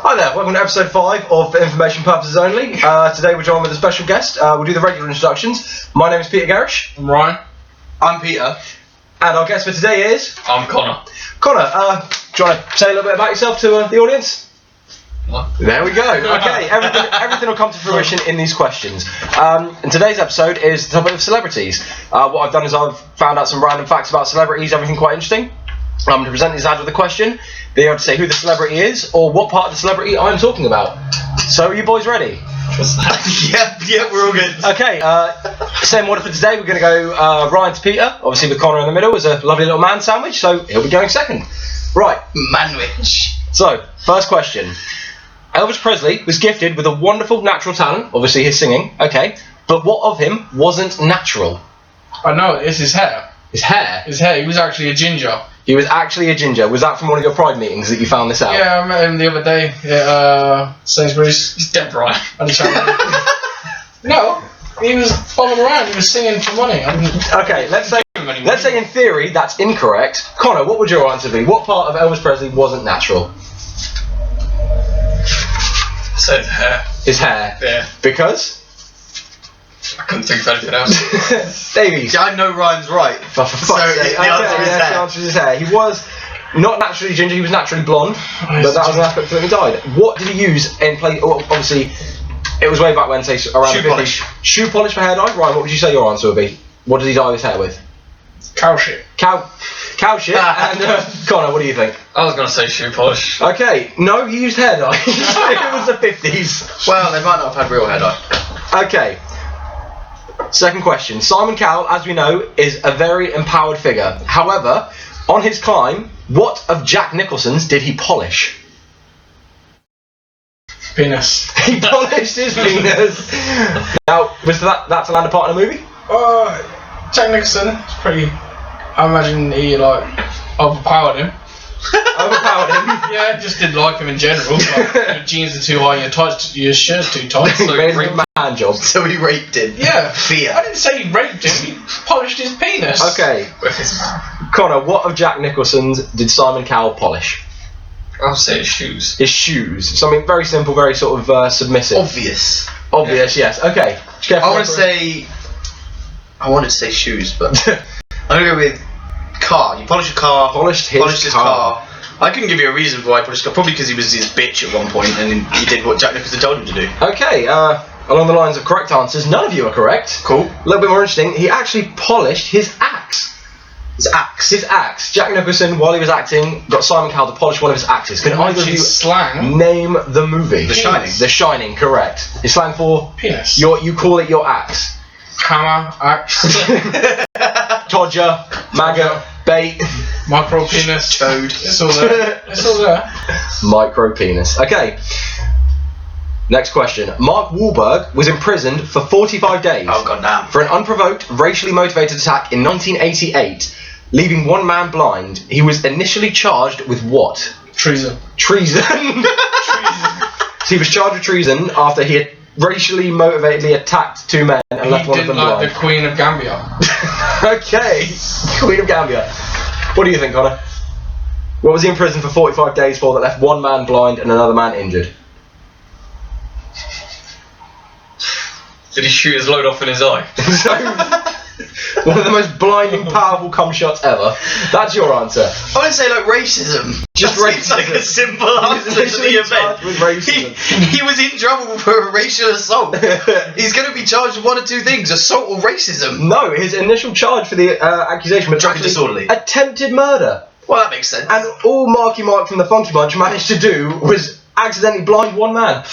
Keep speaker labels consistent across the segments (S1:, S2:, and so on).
S1: Hi there, welcome to episode 5 of For Information Purposes Only. Today we're joined with a special guest. We'll do the regular introductions. My name is Peter Garish.
S2: I'm Ryan.
S3: I'm Peter.
S1: And our guest for today is...
S2: I'm Connor.
S1: Connor, do you want to say a little bit about yourself to the audience?
S2: What?
S1: There we go. Okay, everything will come to fruition in these questions. And today's episode is the topic of celebrities. What I've done is I've found out some random facts about celebrities, everything quite interesting. I'm going to present these ad with a question. Be able to say who the celebrity is or what part of the celebrity I'm talking about. So are you boys ready?
S3: Yep, we're all good.
S1: Okay, same order for today. We're going to go Ryan to Peter, obviously with Connor in the middle as a lovely little man sandwich, so he'll be going second. Right.
S3: Manwich.
S1: So, first question. Elvis Presley was gifted with a wonderful natural talent, obviously his singing, okay, but what of him wasn't natural?
S2: I know, it's his hair.
S1: His hair?
S2: His hair, he was actually a ginger.
S1: He was actually a ginger. Was that from one of your Pride meetings that you found this out?
S2: Yeah, I met him the other day at Sainsbury's. He's dead right. No, he was following around, he was singing for money.
S1: Okay, let's say in theory that's incorrect. Connor, what would your answer be? What part of Elvis Presley wasn't natural?
S3: So his hair.
S1: His hair?
S3: Yeah.
S1: Because?
S3: I couldn't think of anything else.
S1: Davies.
S3: I know Ryan's right.
S1: The answer is his hair. He was not naturally ginger, he was naturally blonde, but that was an aspect when he died. What did he use in place? Well, obviously, it was way back when, say, around
S3: shoe
S1: the 50s.
S3: polish.
S1: Shoe polish for hair dye? Ryan, what would you say your answer would be? What did he dye his hair with?
S2: Cow shit.
S1: Cow shit. And Connor, what do you think?
S3: I was going to say shoe polish.
S1: Okay, no, he used hair dye. It was the 50s.
S3: Well, they might not have had real hair dye.
S1: Okay. Second question. Simon Cowell, as we know, is a very empowered figure. However, on his climb, what of Jack Nicholson's did he polish?
S2: Penis.
S1: He polished his penis. Now, was that to land a part in a movie?
S2: Jack Nicholson is pretty... I imagine he, overpowered him.
S1: Overpowered him?
S2: Yeah, just didn't like him in general. Like, your jeans are too high and your shirt's too tight.
S1: So he made him a man job.
S3: So he raped him.
S2: Yeah.
S3: Fear.
S2: I didn't say he raped him, he polished his penis.
S1: Okay.
S3: With his mouth.
S1: Connor, what of Jack Nicholson's did Simon Cowell polish?
S3: I'll say his shoes.
S1: His shoes. Something very simple, very sort of submissive.
S3: Obvious.
S1: Obvious, yes. Okay.
S3: I wanted to say shoes, but I'm going to go with car. You polish a car.
S1: Polished his car.
S3: I couldn't give you a reason for why he polished his car. Probably because he was his bitch at one point and he did what Jack Nicholson told him to do.
S1: Okay, along the lines of correct answers, none of you are correct.
S3: Cool.
S1: A little bit more interesting, he actually polished his axe.
S3: His axe.
S1: His axe. Jack Nicholson, while he was acting, got Simon Cowell to polish one of his axes. Can either of you
S2: slang?
S1: name the movie?
S3: The Shining.
S1: The Shining, correct. It's slang for?
S2: Penis.
S1: You call it your axe.
S2: Hammer, axe,
S1: Todger, maggot, bait.
S2: micro penis,
S3: Toad.
S2: It's all there. It's all there.
S1: Micro penis. Okay. Next question. Mark Wahlberg was imprisoned for 45 days.
S3: Oh, goddamn.
S1: For an unprovoked, racially motivated attack in 1988, leaving one man blind. He was initially charged with what?
S2: Treason.
S1: Treason.
S2: Treason.
S1: So he was charged with treason after he had racially motivatedly attacked two men and left one of them blind.
S2: He didn't like the Queen of Gambia.
S1: Okay. Queen of Gambia. What do you think, Connor? What was he in prison for 45 days for that left one man blind and another man injured?
S3: Did he shoot his load off in his eye?
S1: One of the most blinding, powerful cum shots ever. That's your answer.
S3: I want to say racism.
S1: Just
S3: That
S1: racism.
S3: seems like a simple answer to the event.
S1: With racism.
S3: He was in trouble for a racial assault. He's going to be charged with one of two things: assault or racism.
S1: No, his initial charge for the accusation was
S3: Drunk and disorderly.
S1: attempted murder.
S3: Well, that makes sense.
S1: And all Marky Mark from the Funky Bunch managed to do was accidentally blind one man.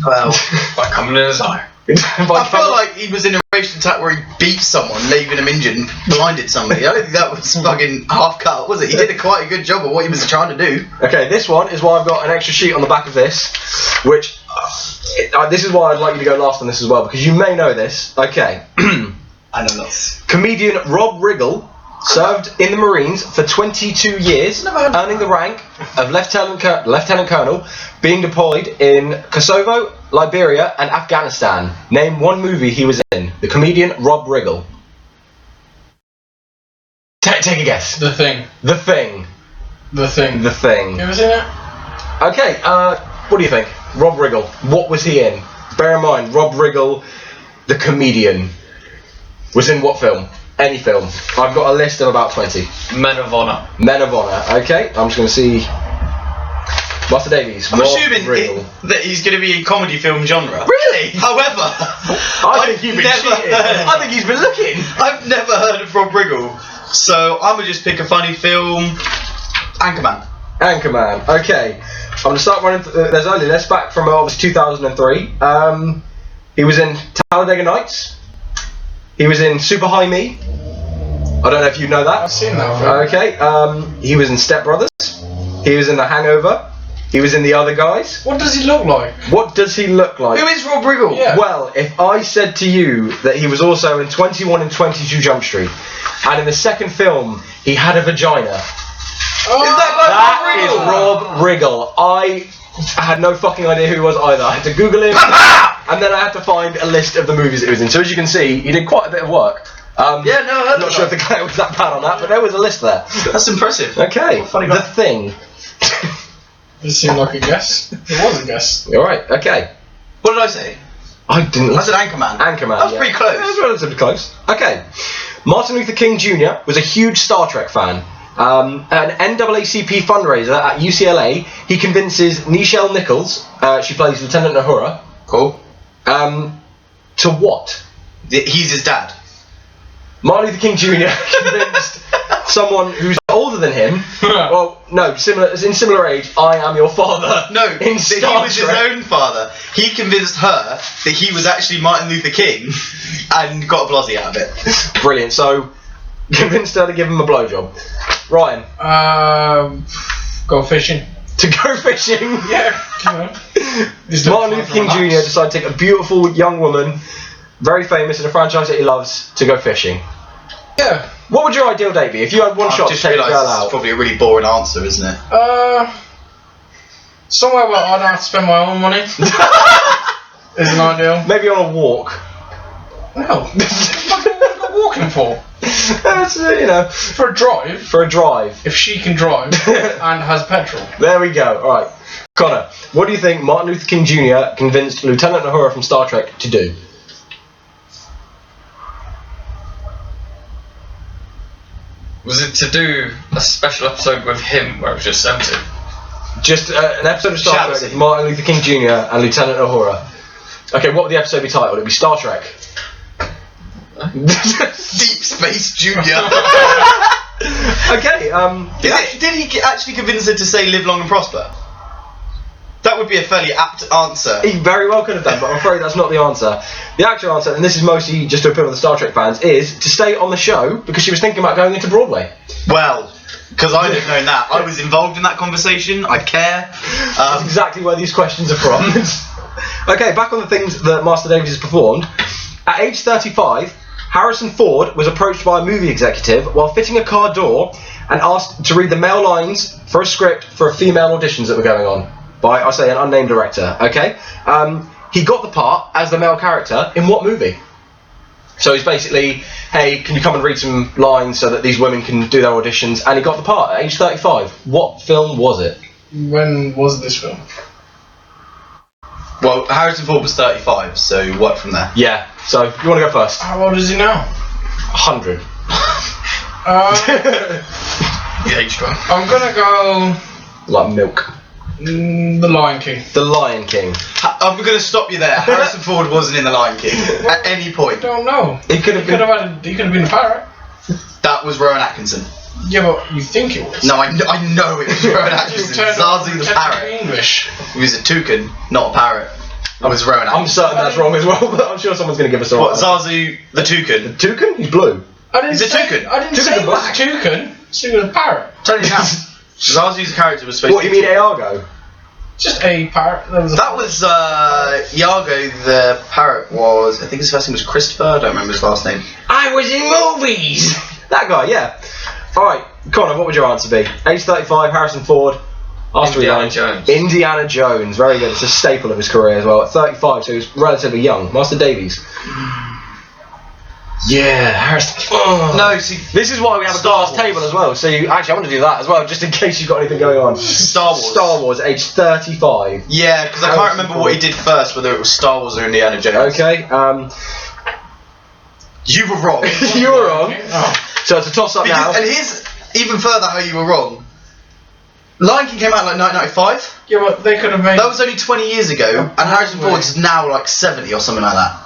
S3: Well, by coming in his eye. I feel like he was in a racial attack where he beat someone, leaving him injured and blinded somebody. I don't think that was fucking half cut, was it? He did quite a good job of what he was trying to do.
S1: Okay, this one is why I've got an extra sheet on the back of this, which this is why I'd like you to go last on this as well, because you may know this. Okay.
S3: I know that.
S1: Comedian Rob Riggle served in the Marines for 22 years, earning the rank of Lieutenant Colonel, being deployed in Kosovo, Liberia and Afghanistan. Name one movie he was in. The comedian Rob Riggle. Take a guess.
S2: The Thing.
S1: The Thing.
S2: The Thing.
S1: The Thing.
S2: Who was in it?
S1: Okay, what do you think? Rob Riggle, what was he in? Bear in mind, Rob Riggle, the comedian, was in what film? Any film. I've got a list of about 20.
S4: Men of Honor.
S1: Men of Honor. Okay, I'm just going to see. Master Davies.
S3: I'm
S1: Rob
S3: assuming
S1: Riggle.
S3: that he's going to be in comedy film genre.
S1: Really?
S3: However,
S1: I think you've been cheating. I think he's been looking.
S3: I've never heard of Rob Riggle, so I'm gonna just pick a funny film. Anchorman.
S1: Anchorman. Okay, I'm gonna start running. There's only list back from obviously 2003. He was in Talladega Nights. He was in Super High Me. I don't know if you know that.
S2: I've seen that film.
S1: Okay. He was in Step Brothers. He was in The Hangover. He was in The Other Guys.
S2: What does he look like?
S1: What does he look like?
S3: Who is Rob Riggle?
S2: Yeah.
S1: Well, if I said to you that he was also in 21 and 22 Jump Street, and in the second film he had a vagina.
S2: Oh,
S1: That is Rob Riggle. I had no fucking idea who he was either. I had to Google him, and then I had to find a list of the movies that he was in. So as you can see, he did quite a bit of work.
S3: Yeah, no, I heard
S1: Not
S3: of
S1: sure if
S3: that.
S1: the guy was that bad on that, but there was a list there.
S3: That's impressive.
S1: Okay,
S3: Funny
S1: The
S3: guy.
S1: Thing.
S2: It seemed like a guess. It was a guess.
S1: All right, okay.
S3: What did I say?
S1: I didn't.
S3: I said Anchorman.
S1: Anchorman.
S3: That was
S1: yeah.
S3: pretty close.
S1: That was relatively close. Okay. Martin Luther King Jr. was a huge Star Trek fan. An NAACP fundraiser at UCLA, he convinces Nichelle Nichols, she plays Lieutenant Uhura,
S3: Cool.
S1: to what?
S3: He's his dad.
S1: Martin Luther King Jr. convinced someone who's older than him, well, no, in similar age, I am your father.
S3: No,
S1: in
S3: that he
S1: Star
S3: was
S1: Trek.
S3: his own father. He convinced her that he was actually Martin Luther King and got a blozzy out of it.
S1: Brilliant. So, convinced her to give him a blowjob. Ryan,
S2: Go fishing.
S1: to go fishing.
S2: Yeah. You know.
S1: Martin Luther King Jr. decided to take a beautiful young woman, very famous in a franchise that he loves, to go fishing.
S2: Yeah.
S1: What would your ideal date be if you had one
S3: I've
S1: shot to
S3: just
S1: take a girl
S3: realised it's
S1: out?
S3: probably a really boring answer, isn't it?
S2: Somewhere where I don't have to spend my own money is an ideal.
S1: Maybe on a walk.
S2: No. What am I go walking for?
S1: That's, you know,
S2: For a drive.
S1: for a drive.
S2: If she can drive and has petrol.
S1: There we go. All right, Connor. What do you think Martin Luther King Jr. convinced Lieutenant Uhura from Star Trek to do?
S4: Was it to do a special episode with him where it was just empty?
S1: Just an episode of Star
S3: Shout
S1: Trek
S3: out.
S1: with Martin Luther King Jr. and Lieutenant Uhura. Okay, what would the episode be titled? It'd be Star Trek.
S3: Deep Space Junior.
S1: Okay.
S3: Did he actually convince her to say "live long and prosper"? That would be a fairly apt answer.
S1: He very well could have done, but I'm afraid that's not the answer. The actual answer, and this is mostly just to appeal to the Star Trek fans, is to stay on the show because she was thinking about going into Broadway.
S3: Well, because I didn't know that. I was involved in that conversation. I care.
S1: That's exactly where these questions are from. Okay, back on the things that Master Davies has performed. At age 35, Harrison Ford was approached by a movie executive while fitting a car door and asked to read the male lines for a script for a female auditions that were going on by, I say, an unnamed director. Okay, he got the part as the male character in what movie? So he's basically, hey, can you come and read some lines so that these women can do their auditions? And he got the part at age 35. What film was it?
S2: When was this film?
S3: Well, Harrison Ford was 35, so what from there?
S1: Yeah. So you want to go first?
S2: How old is he now?
S1: 100.
S3: The age one.
S2: I'm gonna go
S1: Like milk.
S2: The Lion King.
S1: The Lion King.
S3: I'm going to stop you there. Harrison Ford wasn't in The Lion King at any
S2: I
S3: point.
S2: don't know.
S1: He could have
S2: He could
S1: been.
S2: have been a parrot.
S3: That was Rowan Atkinson.
S2: Yeah, but you think it was.
S3: No, I know it was Rowan Atkinson. Zazu the parrot.
S2: English.
S3: He was a toucan, not a parrot. It was Rowan
S1: I'm
S3: Atkinson.
S1: certain that's wrong as well, but I'm sure someone's going to give us a
S3: What,
S1: right.
S3: Zazu the toucan?
S1: Toucan? He's blue.
S2: I didn't
S3: He's a
S2: say,
S3: toucan.
S2: I didn't
S1: Toucan's
S2: say it was
S1: black.
S2: a toucan. So it was a parrot.
S3: Tell you now. Zazu's character was supposed
S1: What,
S3: to
S1: you mean Iago?
S2: Just a parrot.
S3: That was Iago the parrot was, I think his first name was Christopher, I don't remember his last name.
S1: I was in movies! That guy, yeah. Alright, Connor, what would your answer be? Age 35, Harrison Ford.
S4: Indiana Jones.
S1: Indiana Jones, very good. It's a staple of his career as well. At 35, so he's relatively young. Master Davies. Yeah, Harrison. Oh.
S3: No, see,
S1: This is why we have a
S3: Star
S1: glass
S3: Wars.
S1: table as well. So you actually, I want to do that as well, just in case you've got anything going on.
S3: Star Wars.
S1: Star Wars, age 35.
S3: Yeah, because I can't remember what he did first, whether it was Star Wars or Indiana Jones.
S1: Okay.
S3: You were wrong.
S1: You were wrong.
S2: Oh.
S1: So it's a toss up now.
S3: And here's even further how you were wrong. Lion King came out like 1995.
S2: Yeah, but they could have made.
S3: That was only 20 years ago, and Harrison
S2: Wait.
S3: Ford's now like 70 or something like that.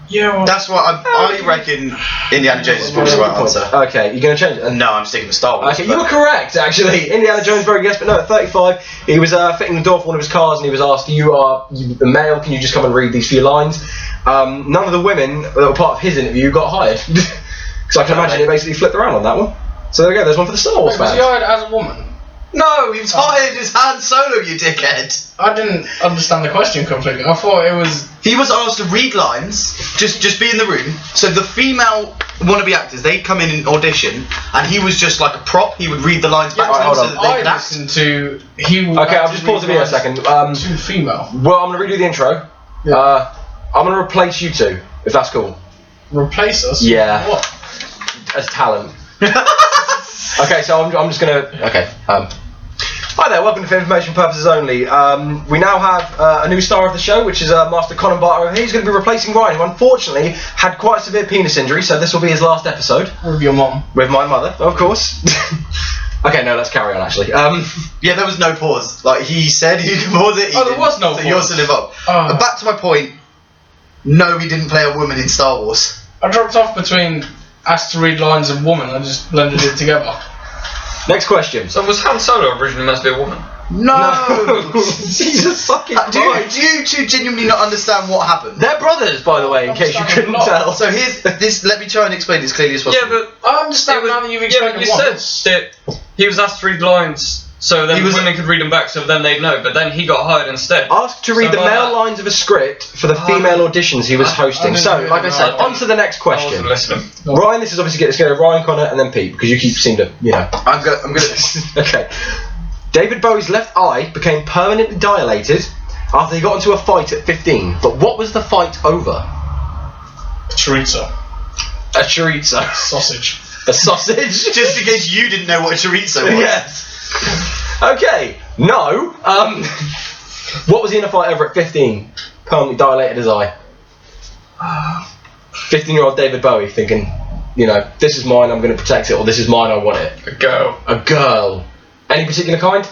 S2: Yeah, well,
S3: That's why I reckon Indiana Jones is probably the right answer.
S1: Okay, you're going to change it?
S3: No, I'm sticking with Star Wars.
S1: Okay, you were correct, actually. Indiana Jones, very guess, but no, at 35, he was fitting the door for one of his cars, and he was asked, you the male, can you just come and read these few lines? None of the women that were part of his interview got hired. Because I can imagine it basically flipped around on that one. So there we go, there's one for the Star Wars
S2: was he
S1: fans.
S2: hired as a woman?
S3: No, he was hired as Han Solo, you dickhead.
S2: I didn't understand the question completely. I thought it was.
S3: He was asked to read lines, just be in the room. So the female wannabe actors, they'd come in and audition, and he was just like a prop. He would read the lines back to them
S1: hold
S3: so
S1: on.
S3: that they could
S2: I
S3: act.
S2: listened to. He.
S1: Okay, I'll just pause the video a second.
S2: To female.
S1: Well, I'm going to redo the intro.
S2: Yeah.
S1: I'm going to replace you two, if that's cool.
S2: Replace us.
S1: Yeah.
S2: What?
S1: As talent. Okay, so I'm just going to... Okay. Hi there, welcome to For Information Purposes Only. We now have a new star of the show, which is Master Conan Barter. He's going to be replacing Ryan, who unfortunately had quite a severe penis injury, so this will be his last episode.
S2: With your mom.
S1: With my mother, of course. Okay, no, let's carry on, actually.
S3: Yeah, there was no pause. Like he said, you can pause it.
S2: Oh, there was no
S3: so you're
S2: pause.
S3: still involved.
S2: Oh.
S3: Back to my point. No, he didn't play a woman in Star Wars.
S2: I dropped off between asked to read lines and woman. I just blended it together.
S1: Next question.
S4: So was Han Solo originally meant to be a woman?
S3: No.
S1: Jesus fucking
S3: Do you two genuinely not understand what happened?
S1: They're brothers, by the way, in case you couldn't tell.
S3: So here's this. Let me try and explain it as clearly as possible.
S4: Yeah, but
S2: I understand now that you've
S4: yeah,
S2: explained
S4: but
S2: it
S4: you
S2: once.
S4: said that he was asked to read lines, so then women could read them back, so then they'd know. But then he got hired instead.
S1: Asked to read the male lines of a script for the female auditions he was hosting.
S2: didn't
S1: So,
S2: hear
S1: like I
S2: that,
S1: said,
S2: no.
S1: on to the next
S4: I wasn't
S1: question.
S4: listening.
S1: Ryan, this is obviously it's going to Ryan, Connor, and then Pete, because you seem to,
S3: I'm gonna.
S1: Okay. David Bowie's left eye became permanently dilated after he got into a fight at 15. But what was the fight over?
S2: Chorizo.
S1: A chorizo.
S2: Sausage.
S1: A sausage?
S3: Just in case you didn't know what a chorizo was.
S1: Yes. Okay. No. What was he in a fight over at 15? Permanently dilated his eye. 15-year-old David Bowie thinking, this is mine, I'm going to protect it, or this is mine, I want it.
S4: A girl.
S1: A girl. Any particular kind?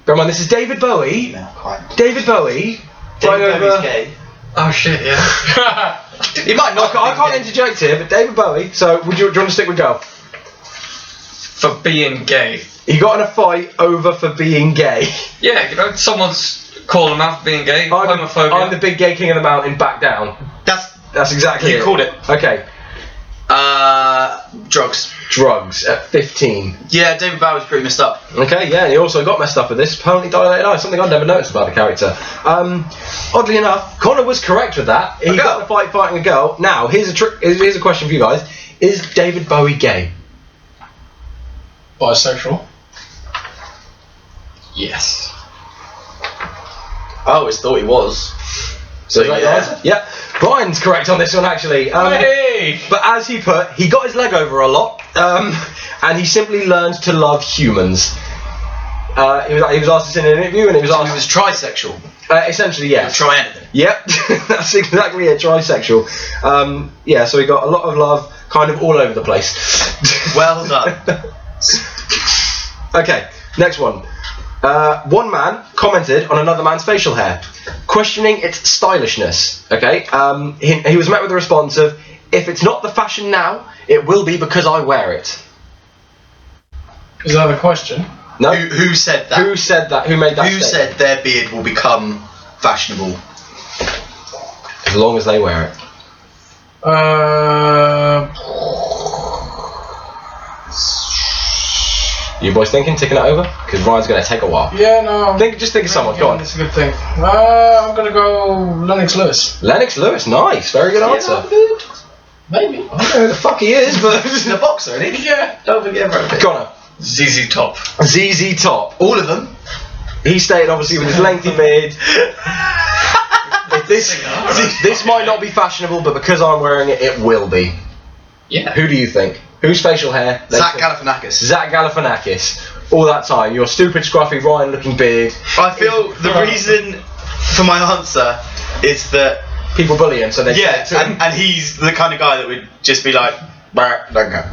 S1: Bear in mind, this is David Bowie.
S3: No, quite.
S1: David Bowie.
S3: David Bowie's gay.
S4: Oh shit, yeah.
S3: He might not.
S1: I can't interject here, but David Bowie. So, do you want to stick with girl?
S4: For being gay.
S1: He got in a fight over for being gay.
S4: Yeah, someone's calling him out for being gay. Homophobia.
S1: I'm the big gay king of the mountain. Back down. That's exactly
S3: You
S1: it.
S3: called it.
S1: Okay.
S3: Drugs.
S1: Drugs at 15.
S3: Yeah, David Bowie's pretty messed up.
S1: Okay, yeah, and he also got messed up with this permanently dilated eye, something I'd never noticed about the character. Oddly enough, Connor was correct with that. He got in a fight fighting a girl. Now, here's a question for you guys. Is David Bowie gay?
S2: Bisexual.
S4: Yes.
S3: I always thought he was.
S1: So is that your answer? Yeah. Brian's correct on this one, actually.
S2: Hey!
S1: But as he put, he got his leg over a lot, and he simply learned to love humans. He was asked this in an interview, and he was
S3: So
S1: asked...
S3: he was trisexual.
S1: Essentially, yes.
S3: Try anything.
S1: Yep, that's exactly it, trisexual. Yeah, so he got a lot of love, kind of all over the place.
S3: Well done.
S1: Okay, next one. One man commented on another man's facial hair, questioning its stylishness. Okay, he was met with a response of, "If it's not the fashion now, it will be because I wear it."
S2: Is that a question?
S1: No.
S3: Who said that?
S1: Who said that? Who made that
S3: Who
S1: statement?
S3: said their beard will become fashionable?
S1: As long as they wear it. You boys thinking, ticking it over? Because Ryan's going to take a while.
S2: Yeah, no.
S1: Just think of someone. Go on.
S2: That's a good thing. I'm gonna go Lennox Lewis.
S1: Lennox Lewis, nice, very good answer.
S2: Maybe.
S1: I don't know who the fuck he is, but
S3: The boxer, isn't he?
S2: Yeah.
S3: Don't forget about it.
S1: Connor.
S4: ZZ Top.
S1: ZZ Top.
S3: All of them.
S1: He stated obviously with his lengthy beard. This might not be fashionable, but because I'm wearing it, it will be.
S4: Yeah.
S1: Who do you think? Whose facial hair?
S3: Zach Galifianakis.
S1: Zach Galifianakis. All that time, your stupid, scruffy, Ryan-looking beard.
S3: I feel the reason for my answer is that
S1: people bully him, so they
S3: and he's the kind of guy that would just be like, don't go.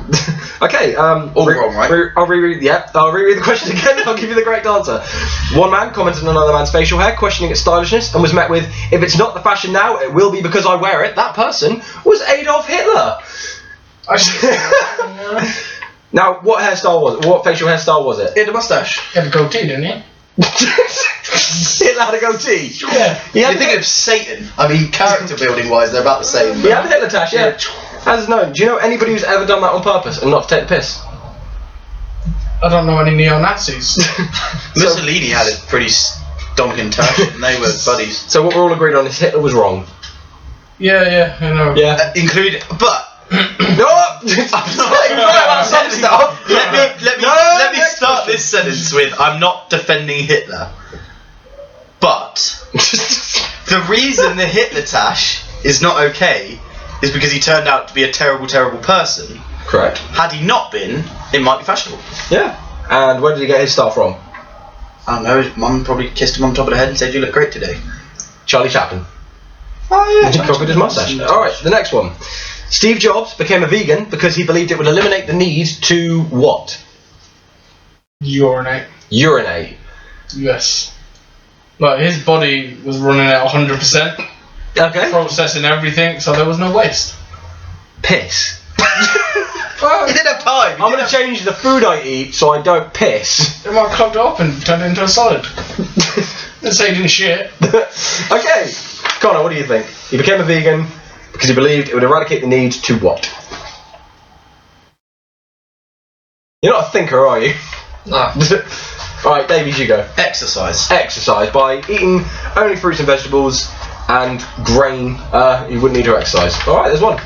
S1: Okay,
S3: all wrong, right?
S1: I'll reread the question again. I'll give you the correct answer. One man commented on another man's facial hair, questioning its stylishness, and was met with, "If it's not the fashion now, it will be because I wear it." That person was Adolf Hitler. Now, what hairstyle was it? What facial hairstyle was it?
S3: He had a mustache.
S2: He had a goatee, didn't he?
S1: Hitler had a goatee.
S2: Yeah.
S3: You're thinking of Satan. I mean, character building wise, they're about the same.
S1: He had a Hitler tash, yeah. As known, do you know anybody who's ever done that on purpose and not to take the piss?
S2: I don't know any neo-Nazis.
S3: Mussolini had a pretty stonking tash, and they were buddies.
S1: So what we're all agreed on is Hitler was wrong.
S2: Yeah, I know.
S1: Yeah.
S3: Including, but.
S1: No!
S3: Let me start this sentence with, I'm not defending Hitler. But the reason the Hitler tash is not okay is because he turned out to be a terrible, terrible person.
S1: Correct.
S3: Had he not been, it might be fashionable.
S1: Yeah. And where did he get his style from?
S3: I don't know, his mum probably kissed him on top of the head and said, "You look great today."
S1: Charlie Chaplin.
S3: Oh yeah.
S1: He copied his mustache. Alright, the next one. Steve Jobs became a vegan because he believed it would eliminate the need to what?
S2: Urinate.
S1: Urinate.
S2: Yes. Like, his body was running at 100%,
S1: Okay.
S2: processing everything, so there was no waste.
S1: Piss.
S3: He didn't have time.
S1: I'm going to change the food I eat so I don't piss.
S2: It might have clogged it up and turned it into a solid. Didn't say he didn't shit.
S1: Okay. Connor, what do you think? He became a vegan because he believed it would eradicate the need to what? You're not a thinker, are you?
S4: No.
S1: Alright, Davies, you go.
S3: Exercise.
S1: Exercise by eating only fruits and vegetables and grain. You wouldn't need to exercise. Alright, there's one.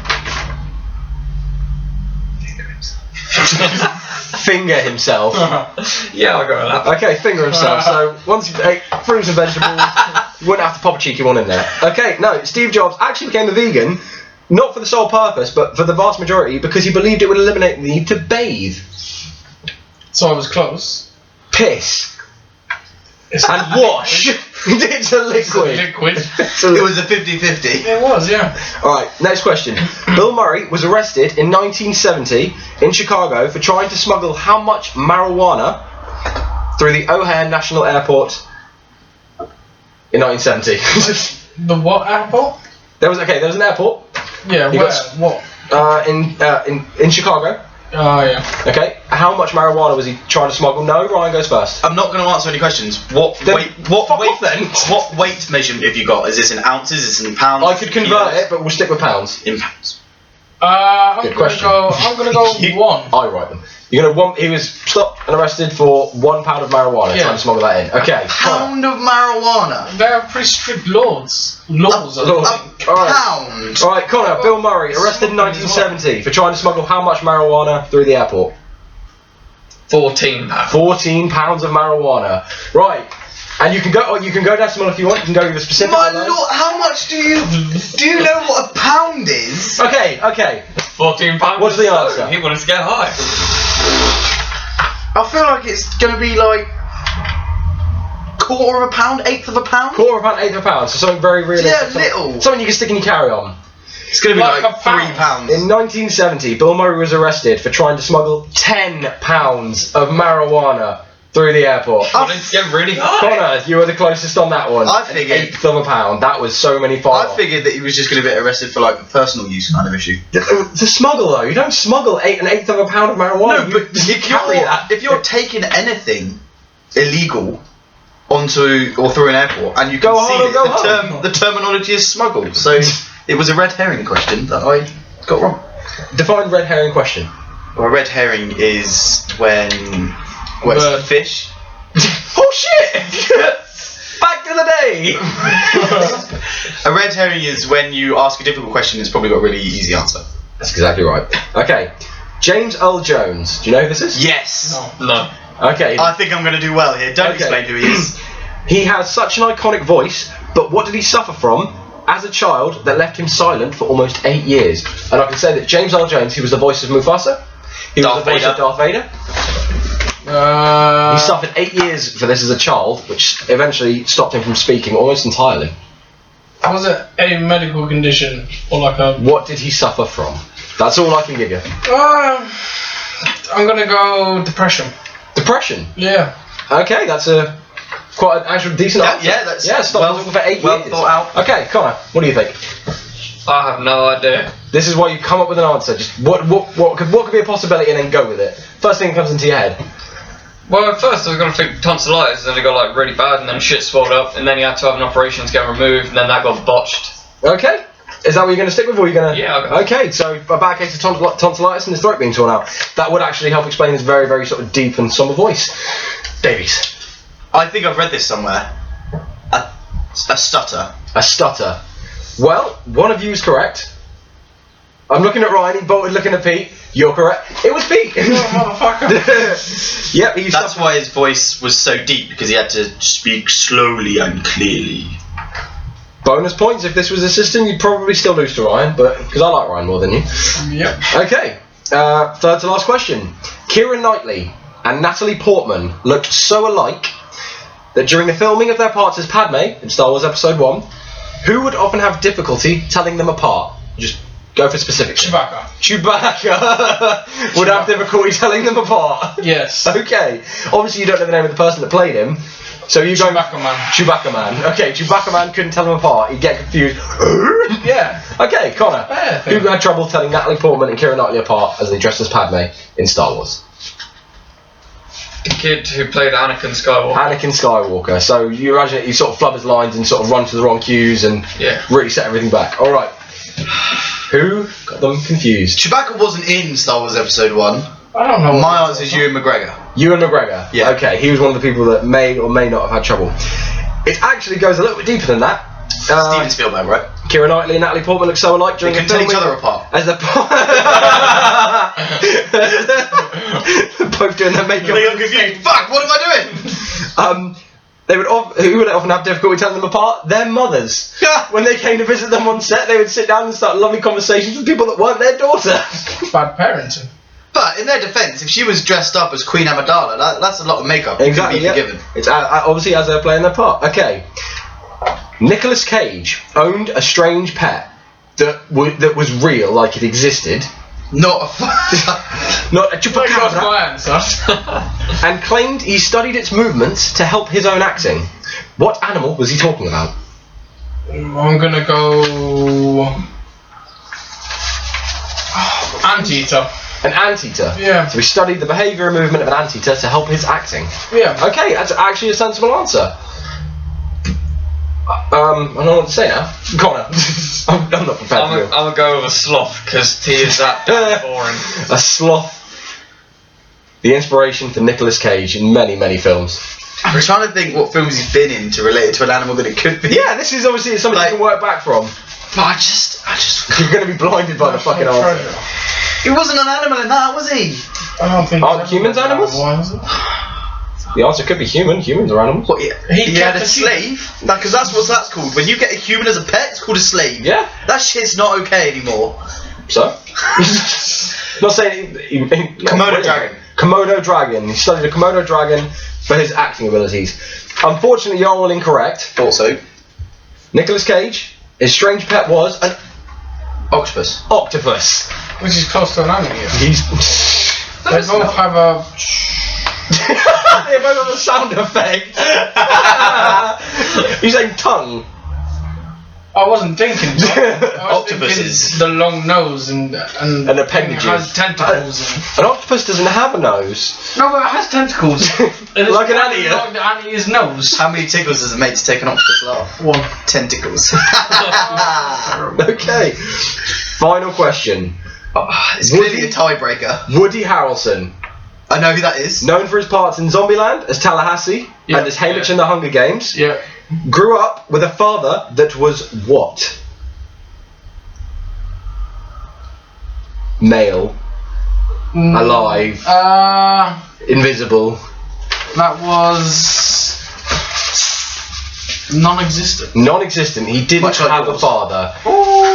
S1: Finger himself.
S4: Yeah, I'll go with that.
S1: Okay, finger himself. So once you ate fruits and vegetables, you wouldn't have to pop a cheeky one in there. Okay, no, Steve Jobs actually became a vegan, not for the sole purpose, but for the vast majority, because he believed it would eliminate the need to bathe.
S2: So I was close.
S1: Piss.
S2: It's
S1: And wash. It's a liquid.
S2: liquid.
S3: It was a 50-50.
S2: It was, yeah.
S1: Alright, next question. Bill Murray was arrested in 1970 in Chicago for trying to smuggle how much marijuana through the O'Hare National Airport in 1970?
S2: The what airport?
S1: There was an airport
S2: Yeah,
S1: He
S2: where?
S1: got-
S2: What?
S1: in Chicago.
S2: Oh, yeah.
S1: Okay, how much marijuana was he trying to smuggle? No, Ryan goes first.
S3: I'm not going to answer any questions. What
S1: Then
S3: weight?
S1: fuck off then.
S3: What weight measurement have you got? Is this in ounces? Is this in pounds?
S1: I could convert it, but we'll stick with pounds.
S3: in pounds.
S2: I'm
S1: Good
S2: gonna
S1: question.
S2: go one.
S1: I write them. You're gonna he was stopped and arrested for 1 pound of marijuana
S2: Yeah.
S1: trying to smuggle that in. Okay.
S3: Pound of marijuana.
S2: There are pretty strict laws. Laws.
S3: A
S1: Alright.
S3: pound.
S1: Alright, Connor, Bill Murray, arrested in 1970 for trying to smuggle how much marijuana through the airport?
S4: 14 pounds.
S1: 14 pounds of marijuana. Right. And you can go decimal if you want, you can go with a specific
S3: My
S1: amount.
S3: lord, how much do you know what a pound is?
S1: Okay.
S4: 14 pounds.
S1: What's the
S4: So,
S1: answer?
S4: He wanted to get high.
S3: I feel like it's going to be like quarter of a pound, eighth of a pound.
S1: Quarter of a pound, eighth of a pound, so something very realistic.
S3: Yeah,
S1: something-
S3: little.
S1: Something you can stick in your carry-on.
S3: It's going to be
S2: Like
S3: like
S2: a pound.
S3: 3 pounds.
S1: In 1970, Bill Murray was arrested for trying to smuggle 10 pounds of marijuana through the airport.
S4: Wanted to get really high.
S1: Connor, you were the closest on that one.
S3: I
S1: An
S3: figured-
S1: eighth of a pound. That was so many far
S3: I figured that he was just going to get arrested for like a personal use kind of issue.
S1: To smuggle though, you don't smuggle an eighth of a pound of marijuana. you carry that.
S3: If you're taking anything illegal onto or through an airport, and you can
S1: Go hard
S3: see
S1: or go
S3: that
S1: home.
S3: the terminology is smuggled, so it was a red herring question that I got wrong.
S1: Define red herring question.
S3: Well, a red herring is when it's
S2: Bird.
S3: fish.
S1: Oh shit! Back to the day.
S3: A red herring is when you ask a difficult question, it's probably got a really easy answer.
S1: That's exactly right. Okay, James Earl Jones. Do you know who this is?
S3: Yes.
S4: No.
S1: Okay.
S3: I think I'm going to do well here. Don't
S1: Okay.
S3: explain who he is.
S1: He has such an iconic voice, but what did he suffer from as a child that left him silent for almost 8 years? And I can say that James Earl Jones, he was the voice of Mufasa. He was the voice of Darth Vader. He suffered 8 years for this as a child, which eventually stopped him from speaking almost entirely.
S2: Was it a medical condition or like a?
S1: What did he suffer from? That's all I can give you.
S2: I'm gonna go depression.
S1: Depression.
S2: Yeah.
S1: Okay, that's quite an actual decent answer.
S3: Yeah, that's
S1: stopped for 8
S3: well
S1: years.
S3: thought out.
S1: Okay, Connor, what do you think?
S4: I have no idea.
S1: This is why you come up with an answer. Just what could be a possibility, and then go with it. First thing that comes into your head.
S4: Well, at first I was going to think tonsillitis, then it got like really bad, and then shit swelled up, and then he had to have an operation to get removed, and then that got botched.
S1: Okay. Is that what you're going to stick with, or are you going to?
S4: Yeah.
S1: Okay, so a bad case of tonsillitis and his throat being torn out. That would actually help explain his very, very sort of deep and somber voice. Davies.
S3: I think I've read this somewhere. A stutter.
S1: A stutter. Well, one of you is correct. I'm looking at Ryan, he bolted looking at Pete. You're correct. It was Pete.
S2: Motherfucker.
S1: Yep,
S3: That's why his voice was so deep, because he had to speak slowly and clearly.
S1: Bonus points, if this was a system, you'd probably still lose to Ryan, but because I like Ryan more than you.
S2: Yep.
S1: Okay, third to last question. Keira Knightley and Natalie Portman looked so alike that during the filming of their parts as Padme in Star Wars Episode 1, who would often have difficulty telling them apart? Just go for specifics. Chewbacca would have difficulty telling them apart.
S2: Yes.
S1: Okay. Obviously, you don't know the name of the person that played him. So you go. Chewbacca Man. Okay, Chewbacca Man couldn't tell them apart. He'd get confused.
S2: Yeah.
S1: Okay, Connor. Who had trouble telling Natalie Portman and Keira Knightley apart as they dressed as Padme in Star Wars?
S4: The kid who played Anakin Skywalker.
S1: Anakin Skywalker. So you imagine it, he sort of flubbers lines and sort of run to the wrong cues and really set everything back. All right. Who got them confused?
S3: Chewbacca wasn't in Star Wars Episode 1.
S2: I don't know.
S3: My answer is Ewan McGregor.
S1: Ewan McGregor?
S3: Yeah.
S1: Okay, he was one of the people that may or may not have had trouble. It actually goes a little bit deeper than that.
S3: Steven Spielberg, right?
S1: Keira Knightley and Natalie Portman look so alike during
S3: They
S1: the
S3: couldn't tell
S1: filming.
S3: each other apart.
S1: As they're both doing their makeup.
S3: They got confused. Fuck, what am I doing?
S1: Who would often have difficulty telling them apart? Their mothers. When they came to visit them on set, they would sit down and start lovely conversations with people that weren't their daughter.
S2: Bad parenting.
S3: But in their defence, if she was dressed up as Queen Amidala, that's a lot of makeup.
S1: Exactly.
S3: Be forgiven.
S1: It's obviously as they're playing their part. Okay. Nicolas Cage owned a strange pet that was real, like it existed.
S3: Not a
S1: Not a chupacabra.
S2: My answer.
S3: Uh-huh.
S1: And claimed he studied its movements to help his own acting. What animal was he talking about?
S2: I'm gonna go. Anteater.
S1: An anteater.
S2: Yeah.
S1: So he studied the behaviour and movement of an anteater to help his acting.
S2: Yeah.
S1: Okay, that's actually a sensible answer. I don't know what to say now. Connor. I'm not prepared
S4: I'm gonna go with a sloth because he is that damn boring.
S1: A sloth. The inspiration for Nicolas Cage in many, many films.
S3: I'm trying to think what films he's been in to relate it to an animal that it could be.
S1: Yeah, this is obviously something you can work back from.
S3: But I just.
S1: You're going to be blinded by the fucking answer.
S3: He wasn't an animal in that, was he?
S2: I don't think.
S1: Aren't humans animals?
S2: Why was it?
S1: The answer could be human. Humans are animals.
S3: What, he had a
S2: kept
S3: slave? Because that's what that's called. When you get a human as a pet, it's called a slave.
S1: Yeah.
S3: That shit's not okay anymore.
S1: So? Not saying...
S3: Komodo dragon.
S1: Komodo dragon. He studied a Komodo dragon for his acting abilities. Unfortunately, you're all incorrect.
S3: Thought so.
S1: Nicolas Cage, his strange pet was an
S3: Octopus.
S1: octopus.
S2: Which is close to an animal.
S1: He's...
S2: They both have a.
S1: They both have a sound effect. You're saying tongue.
S2: I wasn't thinking. I was
S3: Octopuses.
S2: thinking the long nose and
S1: appendages.
S2: It has tentacles.
S1: An octopus doesn't have a nose.
S2: No, but it has tentacles.
S1: Like an anteater.
S2: Like the anteater's nose.
S3: How many tickles does it make to take an octopus laugh?
S2: 1.
S3: Tentacles.
S1: Okay. Final question.
S3: It's clearly a tiebreaker.
S1: Woody Harrelson,
S3: I know who that is.
S1: known for his parts in Zombieland as Tallahassee
S2: Yeah.
S1: and as Haymitch in the Hunger Games,
S2: Yeah.
S1: grew up with a father that was what? Male, alive,
S2: That
S1: invisible.
S2: was Non-existent.
S1: Non-existent. He didn't
S3: Much like
S1: have a
S3: yours.
S1: father.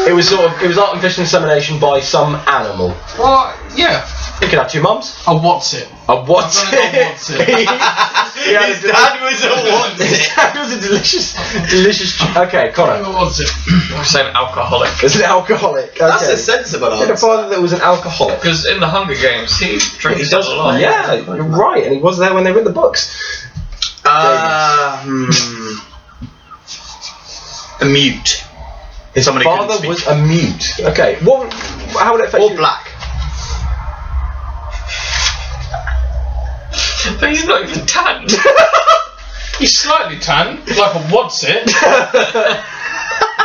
S1: It was artificial insemination by some animal.
S2: Well, yeah.
S1: He could have two mums.
S2: A what's it?
S1: A what's
S2: I'm gonna go what's it.
S3: His dad was a what?
S1: His dad was a delicious. Okay, Connor.
S2: What's it?
S4: I'm saying alcoholic.
S1: Is an alcoholic. Okay.
S3: That's a sensible
S1: He had a
S3: answer.
S1: father that was an alcoholic.
S4: Because in the Hunger Games, he drinks
S1: He does.
S4: a lot.
S1: Yeah, you're right, and he was there when they wrote the books.
S3: A mute.
S1: His
S3: Somebody couldn't
S1: father
S3: speak.
S1: was a mute. Okay, what? How would it affect
S3: Or
S1: you?
S3: black.
S4: But he's not even tanned.
S2: He's slightly tan, like a what's it?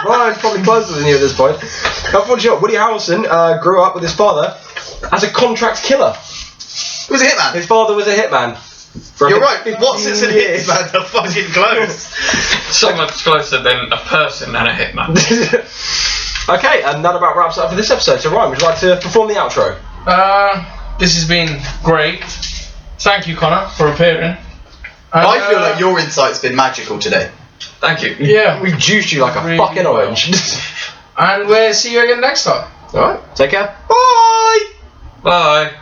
S1: Ryan's probably closer than you at this point. Unfortunately, Woody Harrelson grew up with his father as a contract killer.
S3: He was a hitman.
S1: His father was a hitman. For
S3: You're
S1: about
S3: right. What's it
S1: 15
S3: and
S1: years.
S3: hitman are fucking close.
S4: So much closer than a person and a hitman.
S1: Okay, and that about wraps up for this episode. So Ryan, would you like to perform the outro?
S2: This has been great. Thank you, Connor, for appearing. And,
S3: I feel like your insight's been magical today.
S4: Thank you.
S2: Yeah.
S1: We've juiced you like a
S2: Really
S1: fucking
S2: well.
S1: orange.
S2: And we'll see you again next time.
S1: Alright, take care.
S3: Bye.
S4: Bye.